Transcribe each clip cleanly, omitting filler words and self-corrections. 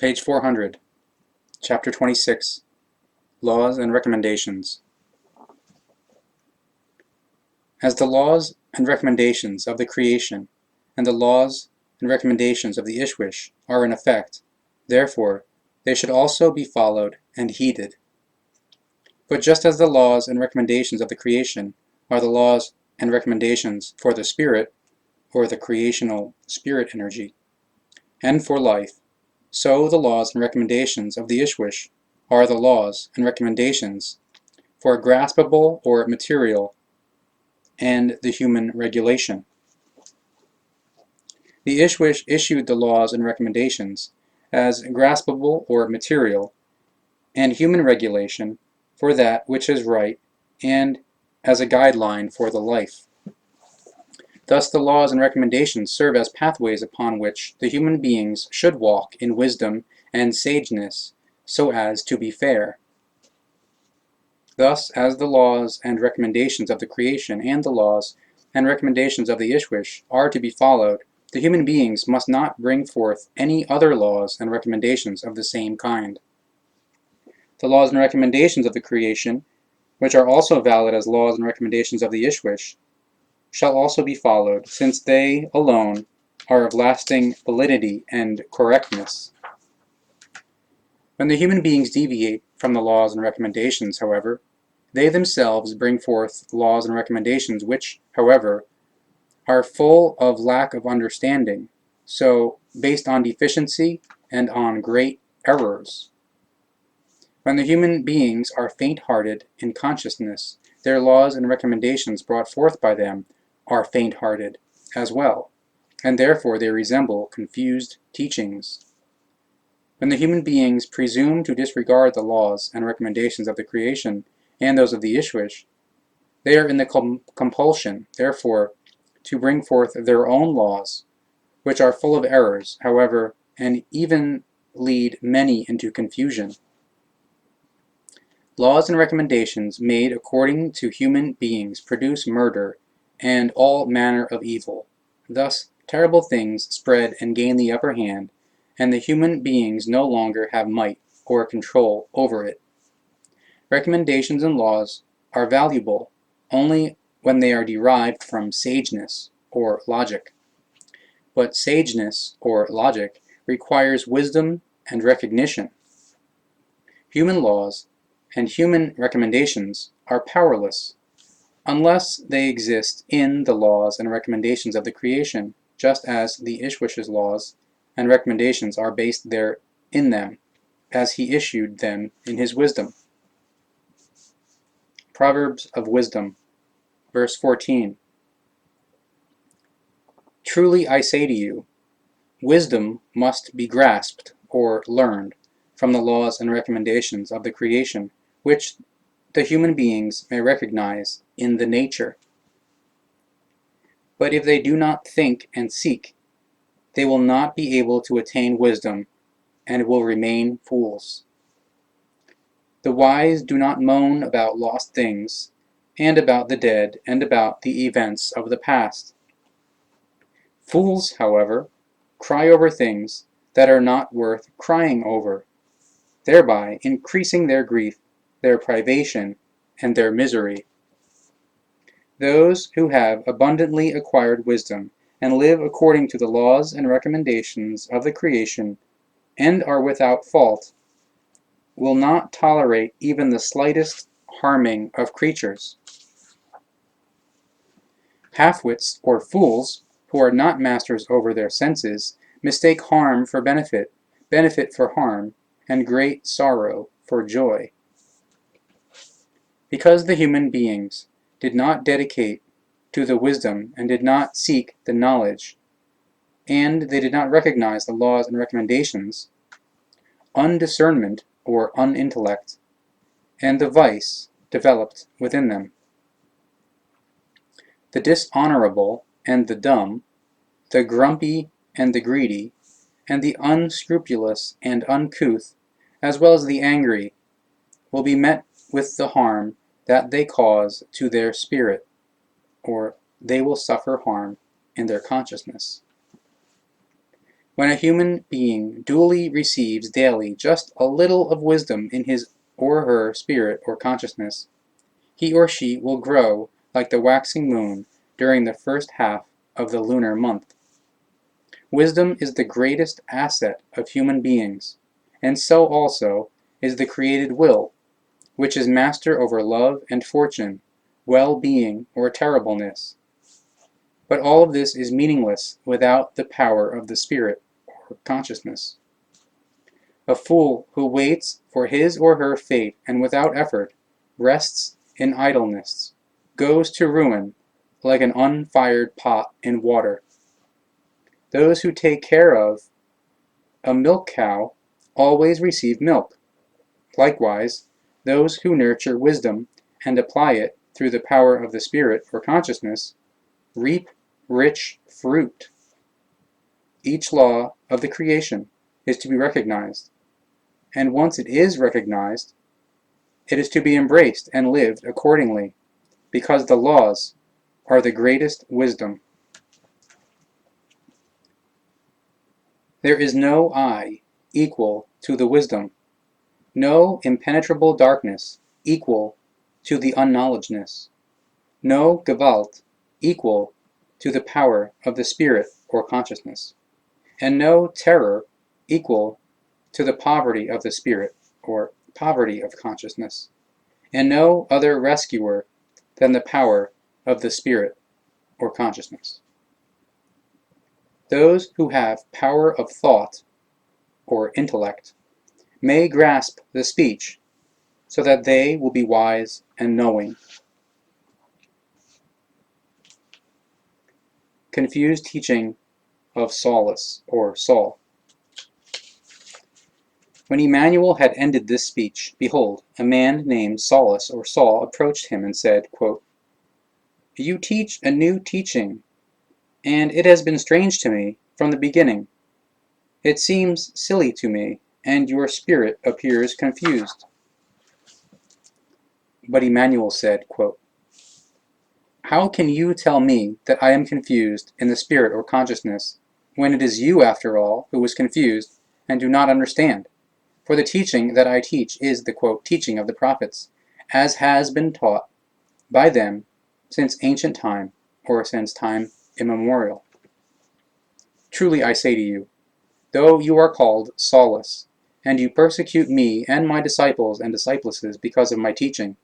Page 400, Chapter 26, Laws and Recommendations. As the laws and recommendations of the creation and the laws and recommendations of the Ishwish are in effect, therefore they should also be followed and heeded. But just as the laws and recommendations of the creation are the laws and recommendations for the spirit, or the creational spirit energy, and for life, so the laws and recommendations of the Ishwish are the laws and recommendations for graspable or material and the human regulation. The Ishwish issued the laws and recommendations as graspable or material and human regulation for that which is right and as a guideline for the life. Thus the laws and recommendations serve as pathways upon which the human beings should walk in wisdom and sageness so as to be fair. Thus, as the laws and recommendations of the creation and the laws and recommendations of the Ishwish are to be followed, the human beings must not bring forth any other laws and recommendations of the same kind. The laws and recommendations of the creation, which are also valid as laws and recommendations of the Ishwish, shall also be followed, since they alone are of lasting validity and correctness. When the human beings deviate from the laws and recommendations, however, they themselves bring forth laws and recommendations which, however, are full of lack of understanding, so based on deficiency and on great errors. When the human beings are faint-hearted in consciousness, their laws and recommendations brought forth by them are faint-hearted as well, and therefore they resemble confused teachings. When the human beings presume to disregard the laws and recommendations of the creation and those of the Ishwish, they are in the compulsion, therefore, to bring forth their own laws, which are full of errors, however, and even lead many into confusion. Laws and recommendations made according to human beings produce murder and all manner of evil. Thus, terrible things spread and gain the upper hand, and the human beings no longer have might or control over it. Recommendations and laws are valuable only when they are derived from sageness or logic. But sageness or logic requires wisdom and recognition. Human laws and human recommendations are powerless unless they exist in the laws and recommendations of the creation, just as the Ishwish's laws and recommendations are based there in them, as he issued them in his wisdom. Proverbs of Wisdom, verse 14. Truly I say to you, wisdom must be grasped or learned from the laws and recommendations of the creation, which the human beings may recognize in the nature. But if they do not think and seek, they will not be able to attain wisdom and will remain fools. The wise do not moan about lost things, and about the dead, and about the events of the past. Fools, however, cry over things that are not worth crying over, thereby increasing their grief, their privation, and their misery. Those who have abundantly acquired wisdom and live according to the laws and recommendations of the creation and are without fault will not tolerate even the slightest harming of creatures. Half-wits or fools, who are not masters over their senses, mistake harm for benefit, benefit for harm, and great sorrow for joy. Because the human beings did not dedicate to the wisdom and did not seek the knowledge, and they did not recognize the laws and recommendations, undiscernment or unintellect, and the vice developed within them. The dishonorable and the dumb, the grumpy and the greedy, and the unscrupulous and uncouth, as well as the angry, will be met with the harm that they cause to their spirit, or they will suffer harm in their consciousness. When a human being duly receives daily just a little of wisdom in his or her spirit or consciousness, he or she will grow like the waxing moon during the first half of the lunar month. Wisdom is the greatest asset of human beings, and so also is the created will, which is master over love and fortune, well-being or terribleness. But all of this is meaningless without the power of the spirit or consciousness. A fool who waits for his or her fate and without effort rests in idleness, goes to ruin like an unfired pot in water. Those who take care of a milk cow always receive milk. Likewise, those who nurture wisdom and apply it through the power of the spirit or consciousness reap rich fruit. Each law of the creation is to be recognized, and once it is recognized, it is to be embraced and lived accordingly, because the laws are the greatest wisdom. There is no eye equal to the wisdom, no impenetrable darkness equal to the unknowledgeness, no Gewalt equal to the power of the spirit or consciousness, and no terror equal to the poverty of the spirit or poverty of consciousness, and no other rescuer than the power of the spirit or consciousness. Those who have power of thought or intellect may grasp the speech so that they will be wise and knowing. Confused teaching of Saulus or Saul. When Emmanuel had ended this speech, behold, a man named Saulus or Saul approached him and said, quote, "You teach a new teaching, and it has been strange to me from the beginning. It seems silly to me, and your spirit appears confused." But Emmanuel said, quote, "How can you tell me that I am confused in the spirit or consciousness, when it is you, after all, who is confused and do not understand? For the teaching that I teach is the quote, teaching of the prophets, as has been taught by them since ancient time, or since time immemorial. Truly I say to you, though you are called Saulus, and you persecute me and my disciples and disciplesses because of my teaching,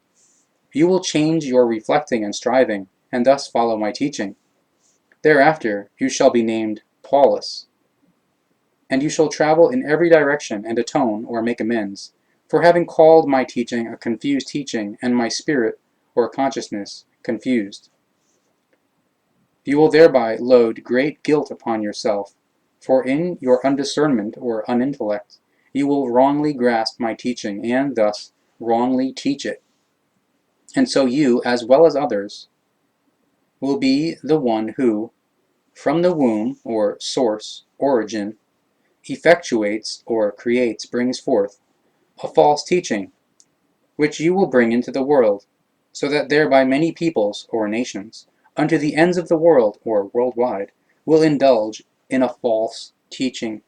you will change your reflecting and striving, and thus follow my teaching. Thereafter you shall be named Paulus, and you shall travel in every direction and atone or make amends, for having called my teaching a confused teaching, and my spirit or consciousness confused. You will thereby load great guilt upon yourself, for in your undiscernment or unintellect you will wrongly grasp my teaching, and thus wrongly teach it. And so you, as well as others, will be the one who, from the womb or source, origin, effectuates or creates, brings forth a false teaching, which you will bring into the world, so that thereby many peoples or nations, unto the ends of the world or worldwide, will indulge in a false teaching.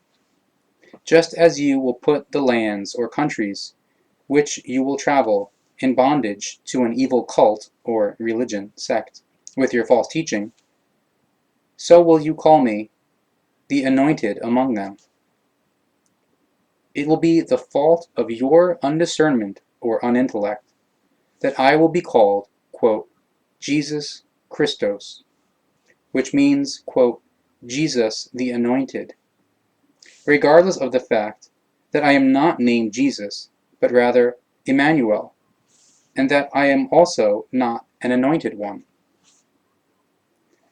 Just as you will put the lands or countries which you will travel in bondage to an evil cult or religion, sect, with your false teaching, so will you call me the anointed among them. It will be the fault of your undiscernment or unintellect that I will be called, quote, Jesus Christos, which means, quote, Jesus the Anointed, regardless of the fact that I am not named Jesus, but rather Emmanuel, and that I am also not an anointed one.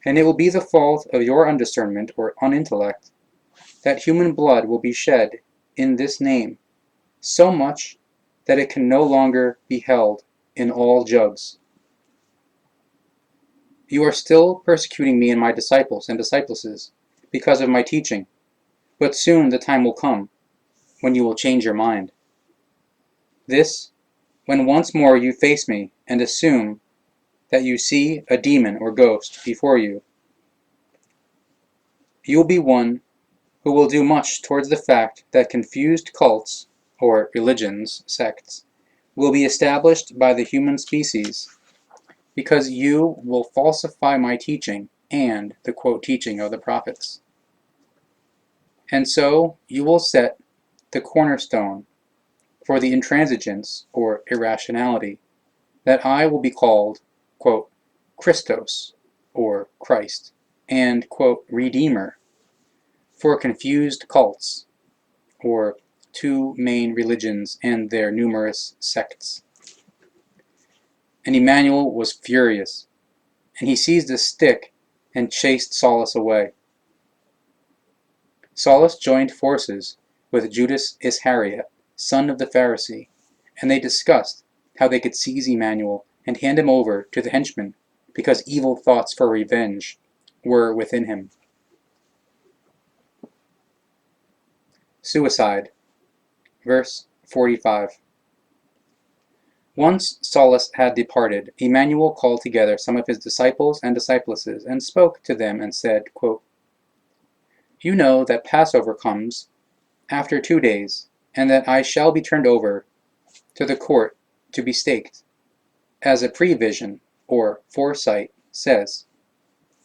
And it will be the fault of your undiscernment or unintellect that human blood will be shed in this name, so much that it can no longer be held in all jugs. You are still persecuting me and my disciples and disciplesses because of my teaching, but soon the time will come when you will change your mind. This, when once more you face me and assume that you see a demon or ghost before you. You will be one who will do much towards the fact that confused cults, or religions, sects, will be established by the human species, because you will falsify my teaching and the quote teaching of the prophets. And so you will set the cornerstone for the intransigence or irrationality, that I will be called, quote, Christos, or Christ, and, quote, Redeemer, for confused cults, or two main religions and their numerous sects. And Emmanuel was furious, and he seized a stick and chased Saulus away. Saulus joined forces with Judas Ischkerioth, son of the Pharisee, and they discussed how they could seize Emmanuel and hand him over to the henchmen, because evil thoughts for revenge were within him. Suicide. Verse 45. Once Saulus had departed, Emmanuel called together some of his disciples and disciplesses, and spoke to them and said, quote, You know that Passover comes after 2 days, and that I shall be turned over to the court to be staked, as a prevision, or foresight, says,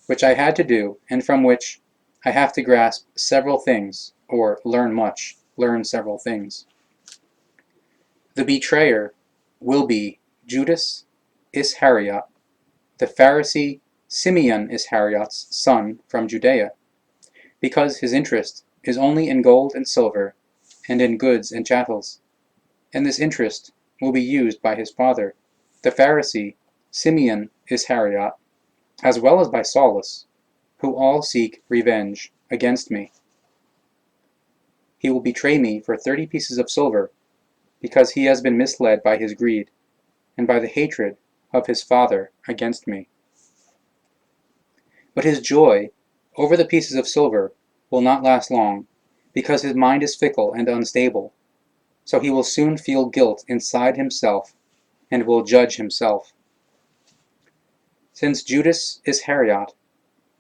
which I had to do, and from which I have to grasp several things, or learn several things. The betrayer will be Judas Ischkerioth, the Pharisee Simeon Iscarioth's son from Judea, because his interest is only in gold and silver, and in goods and chattels, and this interest will be used by his father, the Pharisee Simeon Iscarioth, as well as by Saulus, who all seek revenge against me. He will betray me for 30 pieces of silver, because he has been misled by his greed, and by the hatred of his father against me. But his joy over the pieces of silver will not last long, because his mind is fickle and unstable, so he will soon feel guilt inside himself, and will judge himself. Since Judas Ischkerioth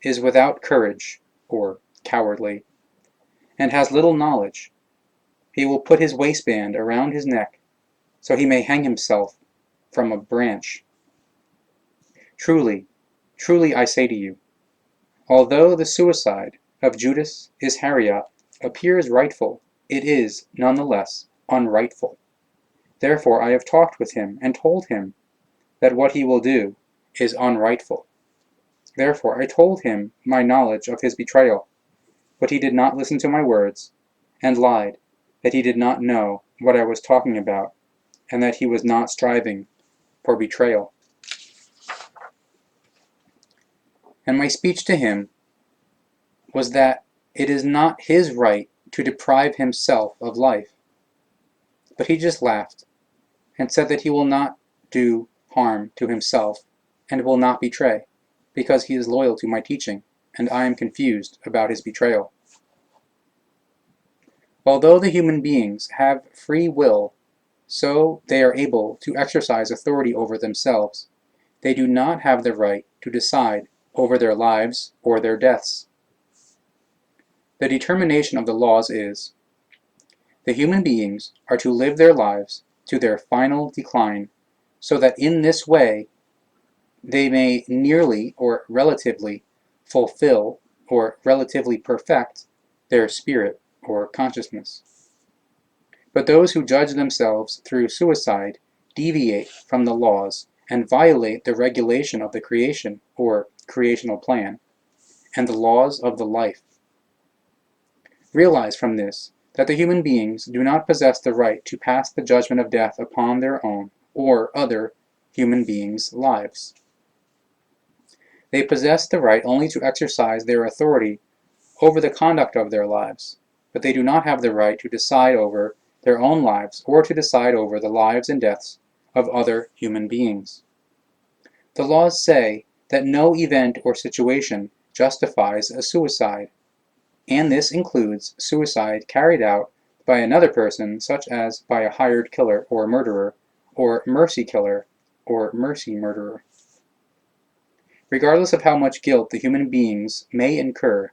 is without courage, or cowardly, and has little knowledge, he will put his waistband around his neck, so he may hang himself from a branch. Truly, truly I say to you, although the suicide of Judas Ischkerioth appears rightful, it is, nonetheless, unrightful. Therefore I have talked with him and told him that what he will do is unrightful. Therefore I told him my knowledge of his betrayal, but he did not listen to my words, and lied that he did not know what I was talking about, and that he was not striving for betrayal. And my speech to him was that it is not his right to deprive himself of life. But he just laughed, and said that he will not do harm to himself, and will not betray, because he is loyal to my teaching, and I am confused about his betrayal. Although the human beings have free will, so they are able to exercise authority over themselves, they do not have the right to decide over their lives or their deaths. The determination of the laws is, the human beings are to live their lives to their final decline, so that in this way they may nearly or relatively fulfill or relatively perfect their spirit or consciousness. But those who judge themselves through suicide deviate from the laws and violate the regulation of the creation or creational plan, and the laws of the life. Realize from this that the human beings do not possess the right to pass the judgment of death upon their own or other human beings' lives. They possess the right only to exercise their authority over the conduct of their lives, but they do not have the right to decide over their own lives or to decide over the lives and deaths of other human beings. The laws say that no event or situation justifies a suicide, and this includes suicide carried out by another person, such as by a hired killer or murderer, or mercy killer or mercy murderer. Regardless of how much guilt the human beings may incur,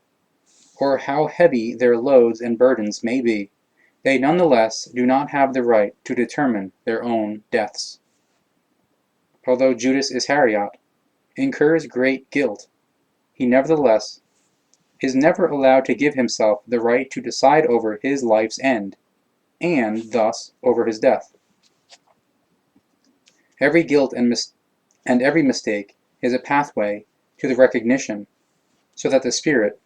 or how heavy their loads and burdens may be, they nonetheless do not have the right to determine their own deaths. Although Judas Ischkerioth incurs great guilt, he nevertheless is never allowed to give himself the right to decide over his life's end, and thus over his death. Every guilt and every mistake is a pathway to the recognition, so that the spirit,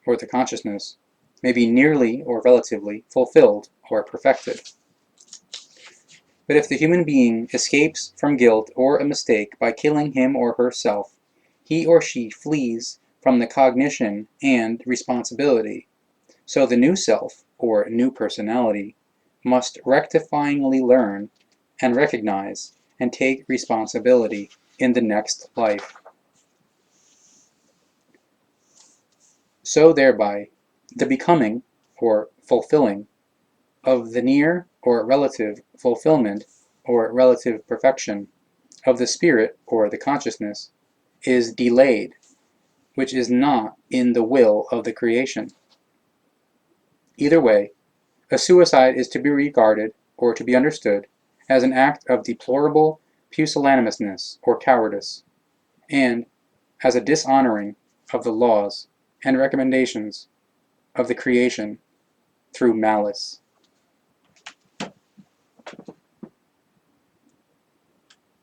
or the consciousness, may be nearly or relatively fulfilled or perfected. But if the human being escapes from guilt or a mistake by killing him or herself, he or she flees from the cognition and responsibility. So the new self, or new personality, must rectifyingly learn and recognize and take responsibility in the next life. So thereby, the becoming, or fulfilling, of the near or relative fulfillment or relative perfection of the spirit or the consciousness is delayed, which is not in the will of the creation. Either way, a suicide is to be regarded or to be understood as an act of deplorable pusillanimousness or cowardice, and as a dishonoring of the laws and recommendations of the creation through malice.